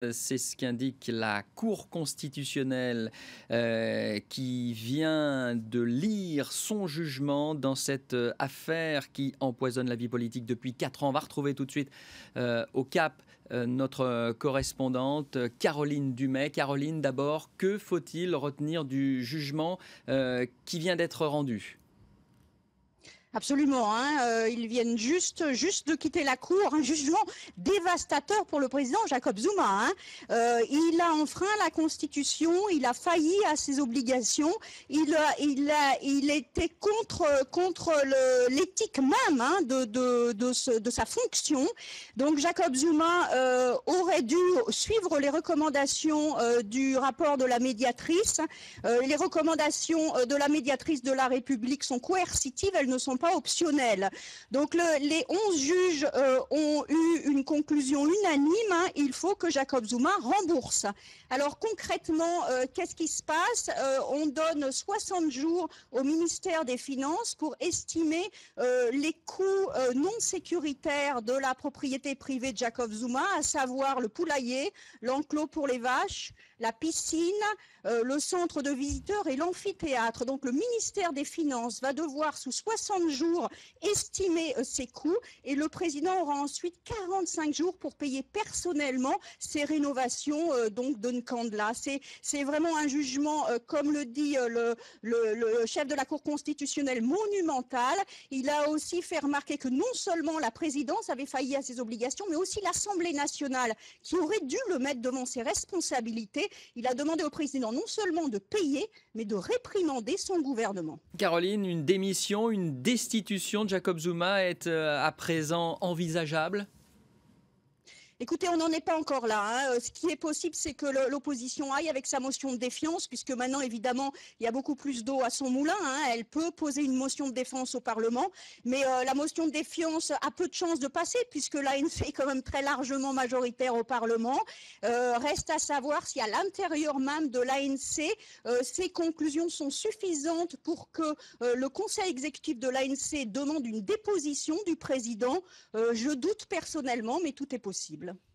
C'est ce qu'indique la Cour constitutionnelle qui vient de lire son jugement dans cette affaire qui empoisonne la vie politique depuis 4 ans. On va retrouver tout de suite au Cap notre correspondante Caroline Dumais. Caroline, d'abord, que faut-il retenir du jugement qui vient d'être rendu ? Absolument, ils viennent juste de quitter la cour, un jugement dévastateur pour le président Jacob Zuma. Il a enfreint la Constitution, il a failli à ses obligations, il était contre l'éthique même de sa fonction. Donc Jacob Zuma aurait dû suivre les recommandations du rapport de la médiatrice. Les recommandations de la médiatrice de la République sont coercitives, elles ne sont pas optionnelles. Donc les 11 juges ont eu une conclusion unanime, il faut que Jacob Zuma rembourse. Alors concrètement, qu'est-ce qui se passe? On donne 60 jours au ministère des Finances pour estimer les coûts non sécuritaires de la propriété privée de Jacob Zuma, à savoir le poulailler, l'enclos pour les vaches, la piscine, le centre de visiteurs et l'amphithéâtre. Donc le ministère des Finances va devoir sous 60 jours estimer ces coûts et le président aura ensuite 45 jours pour payer personnellement ces rénovations donc de Nkandla. C'est vraiment un jugement, comme le dit le chef de la Cour constitutionnelle, monumental. Il a aussi fait remarquer que non seulement la présidence avait failli à ses obligations, mais aussi l'Assemblée nationale qui aurait dû le mettre devant ses responsabilités. Il a demandé au président non seulement de payer, mais de réprimander son gouvernement. Caroline, une démission, une destitution de Jacob Zuma est à présent envisageable ? Écoutez, on n'en est pas encore là. Ce qui est possible, c'est que l'opposition aille avec sa motion de défiance, puisque maintenant, évidemment, il y a beaucoup plus d'eau à son moulin. Elle peut poser une motion de défense au Parlement, mais la motion de défiance a peu de chances de passer, puisque l'ANC est quand même très largement majoritaire au Parlement. Reste à savoir si à l'intérieur même de l'ANC, ces conclusions sont suffisantes pour que le Conseil exécutif de l'ANC demande une déposition du président. Je doute personnellement, mais tout est possible.